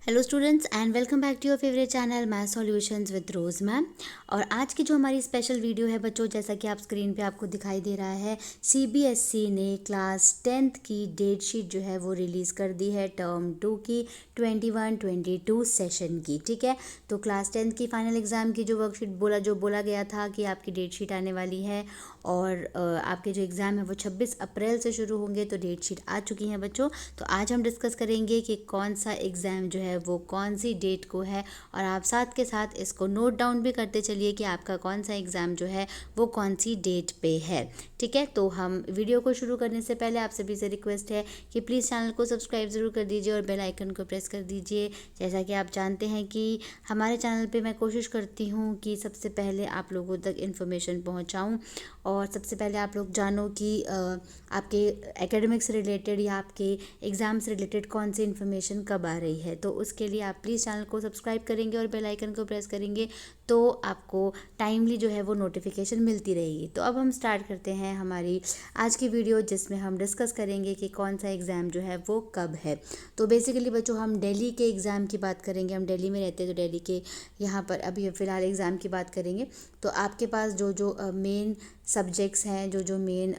Hello students and welcome back to your favourite channel math solutions with Rose ma'am. और आज की जो हमारी स्पेशल वीडियो है बच्चों, जैसा कि आप स्क्रीन पे आपको दिखाई दे रहा है, सीबीएसई ने क्लास 10th की डेट शीट जो है वो रिलीज़ कर दी है टर्म 2 की 21-22 सेशन की। ठीक है, तो क्लास 10th की फाइनल एग्ज़ाम की जो वर्कशीट बोला गया था कि आपकी डेट शीट आने वाली है और आपके जो एग्ज़ाम है वो 26 अप्रैल से शुरू होंगे। तो डेट शीट आ चुकी हैं बच्चों। तो आज हम डिस्कस करेंगे कि कौन सा एग्ज़ाम जो है वो कौन सी डेट को है, और आप साथ के साथ इसको नोट डाउन भी करते चलिए कि आपका कौन सा एग्ज़ाम जो है वो कौन सी डेट पे है। ठीक है, तो हम वीडियो को शुरू करने से पहले आप सभी से रिक्वेस्ट है कि प्लीज़ चैनल को सब्सक्राइब ज़रूर कर दीजिए और बेल आइकन को प्रेस कर दीजिए। जैसा कि आप जानते हैं कि हमारे चैनल पे मैं कोशिश करती हूँ कि सबसे पहले आप लोगों तक इन्फॉर्मेशन पहुँचाऊँ और सबसे पहले आप लोग जानो कि आपके एकेडमिक्स रिलेटेड या आपके एग्ज़ाम से रिलेटेड कौन सी इन्फॉर्मेशन कब आ रही है। तो उसके लिए आप प्लीज़ चैनल को सब्सक्राइब करेंगे और बेल आइकन को प्रेस करेंगे तो आपको टाइमली जो है वो नोटिफिकेशन मिलती रहेगी। तो अब हम स्टार्ट करते हैं हमारी आज की वीडियो, जिसमें हम डिस्कस करेंगे कि कौन सा एग्ज़ाम जो है वो कब है। तो बेसिकली बच्चों, हम दिल्ली के एग्ज़ाम की बात करेंगे। हम दिल्ली में रहते हैं तो दिल्ली के यहाँ पर अभी फ़िलहाल एग्ज़ाम की बात करेंगे। तो आपके पास जो मेन सब्जेक्ट्स हैं, जो मेन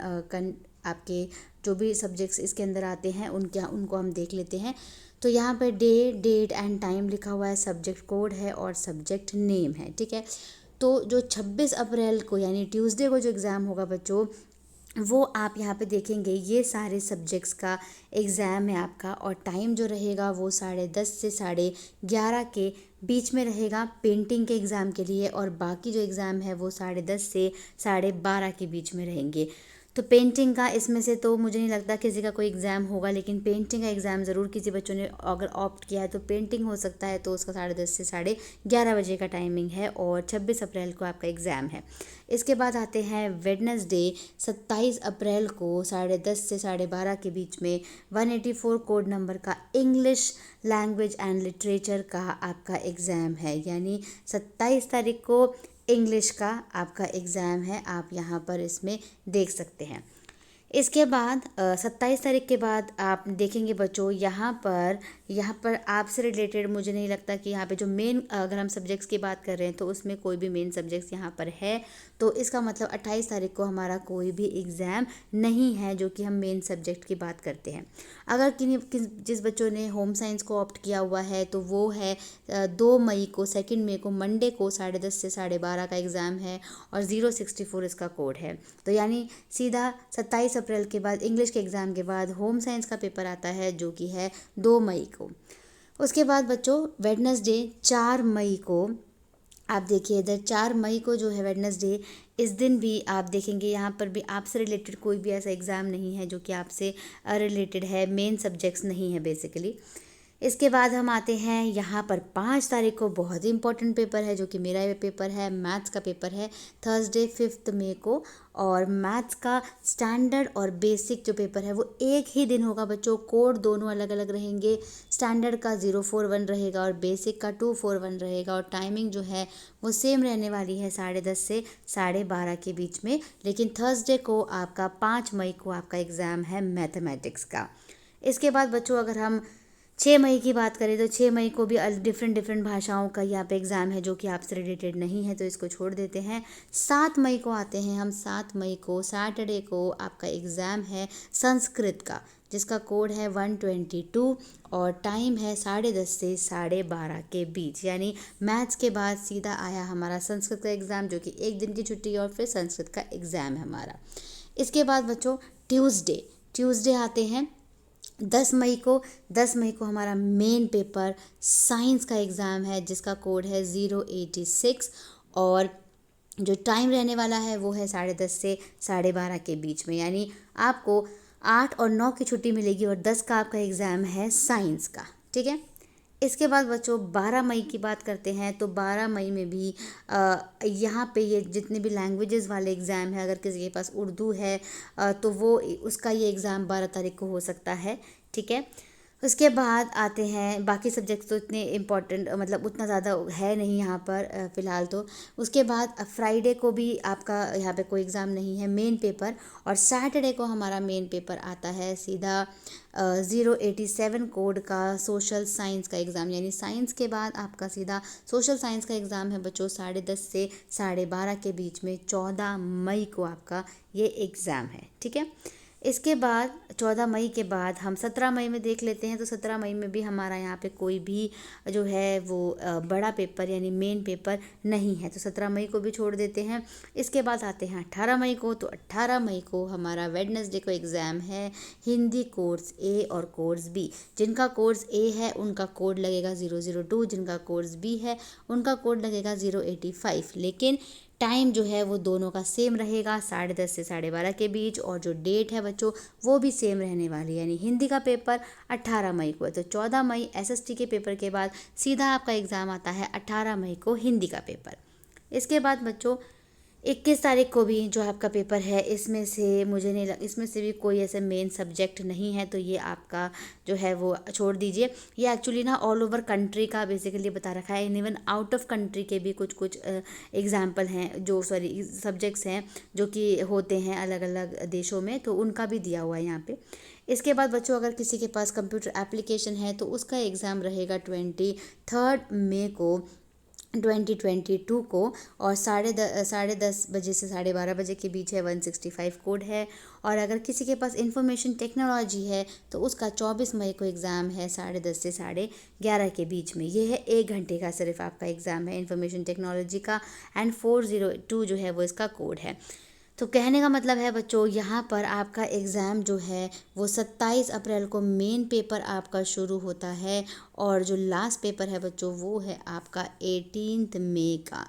आपके जो भी सब्जेक्ट्स इसके अंदर आते हैं उनको हम देख लेते हैं। तो यहाँ पर डेट एंड टाइम लिखा हुआ है, सब्जेक्ट कोड है और सब्जेक्ट नेम है। ठीक है, तो जो 26 अप्रैल को यानी ट्यूसडे को जो एग्ज़ाम होगा बच्चों, वो आप यहाँ पे देखेंगे ये सारे सब्जेक्ट्स का एग्ज़ाम है आपका। और टाइम जो रहेगा वो 10:30 से 11:30 के बीच में रहेगा पेंटिंग के एग्ज़ाम के लिए, और बाकी जो एग्ज़ाम है वो 10:30 से 12:30 के बीच में रहेंगे। तो पेंटिंग का इसमें से तो मुझे नहीं लगता किसी का कोई एग्ज़ाम होगा, लेकिन पेंटिंग का एग्ज़ाम ज़रूर किसी बच्चों ने अगर ऑप्ट किया है तो पेंटिंग हो सकता है। तो उसका 10:30 से 11:30 बजे का टाइमिंग है और 26 अप्रैल को आपका एग्ज़ाम है। इसके बाद आते हैं वेडनेसडे 27 अप्रैल को 10:30 से 12:30 के बीच में 184 कोड नंबर का इंग्लिश लैंग्वेज एंड लिटरेचर का आपका एग्ज़ाम है। यानी 27 तारीख को इंग्लिश का आपका एग्ज़ाम है, आप यहाँ पर इसमें देख सकते हैं। इसके बाद 27 तारीख के बाद आप देखेंगे बच्चों, यहाँ पर आपसे रिलेटेड मुझे नहीं लगता कि यहाँ पे जो मेन, अगर हम सब्जेक्ट्स की बात कर रहे हैं तो उसमें कोई भी मेन सब्जेक्ट्स यहाँ पर है। तो इसका मतलब 28 तारीख को हमारा कोई भी एग्ज़ाम नहीं है जो कि हम मेन सब्जेक्ट की बात करते हैं। अगर जिस बच्चों ने होम साइंस को ऑप्ट किया हुआ है तो वो है 2 मई को, 2 मई को मंडे को 10:30 से 12:30 का एग्ज़ाम है और 064 इसका कोड है। तो यानी सीधा 27 अप्रैल के बाद इंग्लिश के एग्ज़ाम के बाद होम साइंस का पेपर आता है जो कि है 2 मई को। उसके बाद बच्चों वेडनेसडे 4 मई को आप देखिए इधर 4 मई को जो है वेडनेसडे, इस दिन भी आप देखेंगे यहाँ पर भी आपसे रिलेटेड कोई भी ऐसा एग्ज़ाम नहीं है जो कि आपसे रिलेटेड है, मेन सब्जेक्ट्स नहीं है बेसिकली। इसके बाद हम आते हैं यहाँ पर 5 तारीख को, बहुत ही इंपॉर्टेंट पेपर है जो कि मेरा ये पेपर है, मैथ्स का पेपर है, थर्सडे 5 मई को। और मैथ्स का स्टैंडर्ड और बेसिक जो पेपर है वो एक ही दिन होगा बच्चों, कोड दोनों अलग अलग रहेंगे। स्टैंडर्ड का 041 रहेगा और बेसिक का 241 रहेगा, और टाइमिंग जो है वो सेम रहने वाली है 10:30 से 12:30 के बीच में। लेकिन थर्सडे को आपका 5 मई को आपका एग्ज़ाम है मैथमेटिक्स का। इसके बाद बच्चों अगर हम 6 मई की बात करें तो 6 मई को भी डिफरेंट भाषाओं का यहाँ पे एग्ज़ाम है जो कि आपसे रिलेटेड नहीं है, तो इसको छोड़ देते हैं। 7 मई को आते हैं हम। 7 मई को सैटरडे को आपका एग्ज़ाम है संस्कृत का, जिसका कोड है 122 और टाइम है 10:30 से 12:30 के बीच। यानी मैथ्स के बाद सीधा आया हमारा संस्कृत का एग्ज़ाम, जो कि एक दिन की छुट्टी और फिर संस्कृत का एग्ज़ाम है हमारा। इसके बाद बच्चों ट्यूसडे आते हैं 10 मई को। 10 मई को हमारा मेन पेपर साइंस का एग्ज़ाम है जिसका कोड है 086 और जो टाइम रहने वाला है वो है 10:30 से 12:30 के बीच में। यानी आपको 8 और 9 की छुट्टी मिलेगी और 10 का आपका एग्ज़ाम है साइंस का। ठीक है, इसके बाद बच्चों 12 मई की बात करते हैं। तो 12 मई में भी यहाँ पे ये जितने भी लैंग्वेजेस वाले एग्ज़ाम है, अगर किसी के पास उर्दू है तो वो उसका ये एग्ज़ाम 12 तारीख को हो सकता है। ठीक है, उसके बाद आते हैं बाकी सब्जेक्ट्स, तो इतने इम्पोर्टेंट मतलब उतना ज़्यादा है नहीं यहाँ पर फ़िलहाल तो। उसके बाद फ्राइडे को भी आपका यहाँ पे कोई एग्ज़ाम नहीं है, मेन पेपर। और सैटरडे को हमारा मेन पेपर आता है सीधा 087 कोड का सोशल साइंस का एग्ज़ाम, यानी साइंस के बाद आपका सीधा सोशल साइंस का एग्ज़ाम है बच्चों 10:30 से 12:30 के बीच में। 14 मई को आपका ये एग्ज़ाम है, ठीक है। इसके बाद 14 मई के बाद हम 17 मई में देख लेते हैं। तो 17 मई में भी हमारा यहाँ पे कोई भी जो है वो बड़ा पेपर यानी मेन पेपर नहीं है, तो 17 मई को भी छोड़ देते हैं। इसके बाद आते हैं 18 मई को। तो 18 मई को हमारा वेडनेसडे को एग्ज़ाम है हिंदी कोर्स ए और कोर्स बी। जिनका कोर्स ए है उनका कोड लगेगा 002, जिनका कोर्स बी है उनका कोड लगेगा 085। लेकिन टाइम जो है वो दोनों का सेम रहेगा, 10:30 से 12:30 के बीच। और जो डेट है बच्चों वो भी सेम रहने वाली है, यानी हिंदी का पेपर 18 मई को है। तो 14 मई एसएसटी के पेपर के बाद सीधा आपका एग्ज़ाम आता है 18 मई को हिंदी का पेपर। इसके बाद बच्चों 21 तारीख को भी जो आपका पेपर है, इसमें से मुझे नहीं इसमें से भी कोई ऐसे मेन सब्जेक्ट नहीं है, तो ये आपका जो है वो छोड़ दीजिए। ये एक्चुअली ना ऑल ओवर कंट्री का बेसिकली बता रखा है, इवन आउट ऑफ कंट्री के भी कुछ कुछ एग्जाम्पल हैं, जो सॉरी सब्जेक्ट्स हैं जो कि होते हैं अलग अलग देशों में, तो उनका भी दिया हुआ है यहाँ पे। इसके बाद बच्चों अगर किसी के पास कंप्यूटर एप्लीकेशन है तो उसका एग्ज़ाम रहेगा 23 मई को 2022 को। और 10:30 बजे से 12:30 बजे के बीच है, 165 कोड है। और अगर किसी के पास इंफॉर्मेशन टेक्नोलॉजी है तो उसका 24 मई को एग्ज़ाम है 10:30 से 11:30 के बीच में। ये है 1 घंटे का सिर्फ आपका एग्ज़ाम है इंफॉर्मेशन टेक्नोलॉजी का, एंड 402 जो है वो इसका कोड है। तो कहने का मतलब है बच्चों यहाँ पर आपका एग्ज़ाम जो है वो 27 अप्रैल को मेन पेपर आपका शुरू होता है, और जो लास्ट पेपर है बच्चों वो है आपका 18 मई का,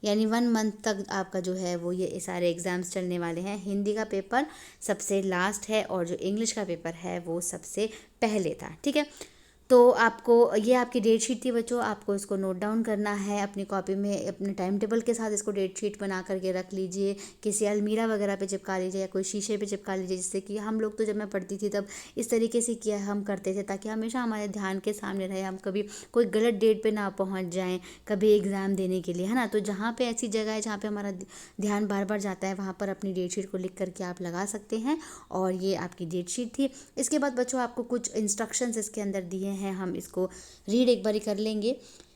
यानी 1 मंथ तक आपका जो है वो ये सारे एग्ज़ाम्स चलने वाले हैं। हिंदी का पेपर सबसे लास्ट है और जो इंग्लिश का पेपर है वो सबसे पहले था, ठीक है। तो आपको ये आपकी डेट शीट थी बच्चों, आपको इसको नोट डाउन करना है अपनी कॉपी में, अपने टाइम टेबल के साथ इसको डेट शीट बना करके रख लीजिए, किसी अलमीरा वगैरह पे चिपका लीजिए या कोई शीशे पे चिपका लीजिए, जिससे कि हम लोग तो जब मैं पढ़ती थी तब इस तरीके से किया हम करते थे, ताकि हमेशा हमारे ध्यान के सामने रहे, हम कभी कोई गलत डेट पे ना पहुंच जाएं कभी एग्ज़ाम देने के लिए, है ना। तो जहाँ पे ऐसी जगह है जहाँ पे हमारा ध्यान बार बार जाता है, वहाँ पर अपनी डेट शीट को लिख करके आप लगा सकते हैं। और ये आपकी डेट शीट थी। इसके बाद बच्चों आपको कुछ इंस्ट्रक्शंस इसके अंदर दिए हैं, हम इसको रीड एक बारी कर लेंगे।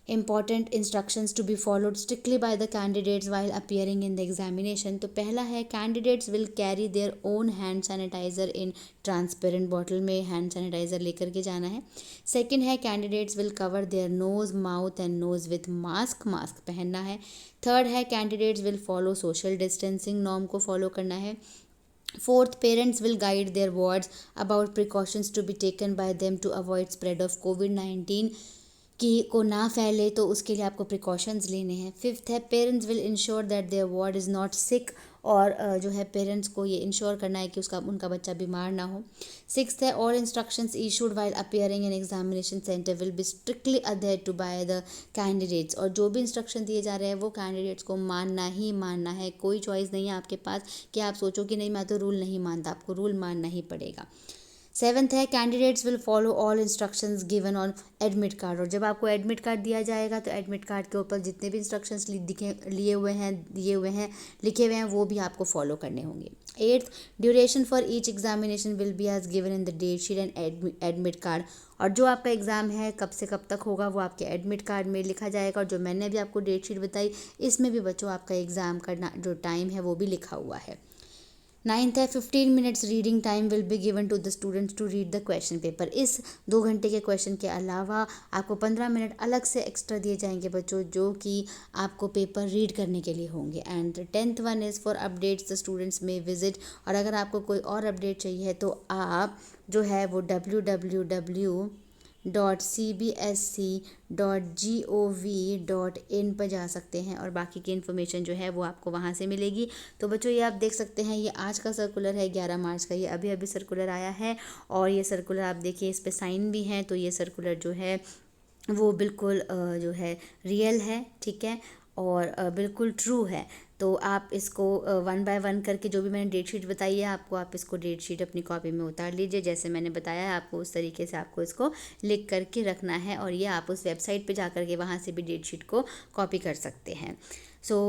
Important instructions to be followed strictly by the candidates while appearing in the examination। तो पहला है candidates will carry their own hand sanitizer in transparent bottle में hand sanitizer लेकर के जाना है। सेकंड है candidates will cover their nose, mouth and nose with mask, mask पहनना है। थर्ड है candidates will follow social distancing norm को फॉलो करना है। Fourth, parents will guide their wards about precautions to be taken by them to avoid spread of COVID-19 कि को ना फैले, तो उसके लिए आपको प्रिकॉशंस लेने हैं। फिफ्थ है parents will ensure that their ward is not sick, और जो है पेरेंट्स को ये इंश्योर करना है कि उनका बच्चा बीमार ना हो। सिक्स्थ है all instructions issued while appearing in examination centre will be strictly adhered to by the candidates. और जो भी इंस्ट्रक्शन दिए जा रहे हैं वो कैंडिडेट्स को मानना ही मानना है, कोई चॉइस नहीं है आपके पास कि आप सोचो कि नहीं मैं तो रूल नहीं मानता, आपको रूल मानना ही पड़ेगा। सेवन्थ है candidates will follow all instructions given on admit card. और जब आपको एडमिट कार्ड दिया जाएगा तो एडमिट कार्ड के ऊपर जितने भी इंस्ट्रक्शंस दिए हुए हैं लिखे हुए हैं वो भी आपको फॉलो करने होंगे। Eighth, duration for each examination will be as given in the date sheet and admit card. और जो आपका एग्ज़ाम है कब से कब तक होगा वो आपके एडमिट कार्ड में लिखा जाएगा। और जो मैंने अभी आपको डेट शीट बताई इसमें भी बच्चों आपका एग्ज़ाम का जो टाइम है वो भी लिखा हुआ है। नाइन्थ है 15 minutes reading time will be given to the students to read the question paper. इस 2 घंटे के क्वेश्चन के अलावा आपको 15 मिनट अलग से एक्स्ट्रा दिए जाएंगे बच्चों, जो कि आपको पेपर रीड करने के लिए होंगे। And 10th one is for updates the students में विजिट। और अगर आपको कोई और अपडेट चाहिए तो आप जो है वो www.cbsc.gov.in पर जा सकते हैं, और बाकी की इन्फॉर्मेशन जो है वो आपको वहाँ से मिलेगी। तो बच्चों ये आप देख सकते हैं, ये आज का सर्कुलर है 11 मार्च का, ये अभी अभी सर्कुलर आया है। और ये सर्कुलर आप देखिए इस पे साइन भी हैं, तो ये सर्कुलर जो है वो बिल्कुल जो है रियल है, ठीक है, और बिल्कुल ट्रू है। तो आप इसको वन बाय वन करके जो भी मैंने डेट शीट बताई है आपको, आप इसको डेट शीट अपनी कॉपी में उतार लीजिए। जैसे मैंने बताया है आपको उस तरीके से आपको इसको लिख करके रखना है, और ये आप उस वेबसाइट पे जा कर के वहाँ से भी डेट शीट को कॉपी कर सकते हैं।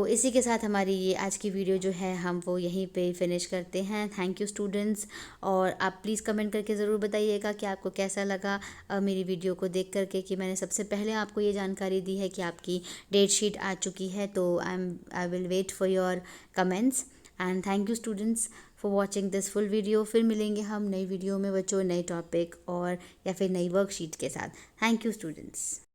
इसी के साथ हमारी ये आज की वीडियो जो है हम वो यहीं पे फिनिश करते हैं। थैंक यू स्टूडेंट्स, और आप प्लीज़ कमेंट करके ज़रूर बताइएगा कि आपको कैसा लगा मेरी वीडियो को देख करके, कि मैंने सबसे पहले आपको ये जानकारी दी है कि आपकी डेट शीट आ चुकी है। तो I will wait for your comments, and thank you students for watching this full video. फिर मिलेंगे हम नई वीडियो में बच्चों, नए टॉपिक और या फिर नई वर्कशीट के साथ। Thank you students.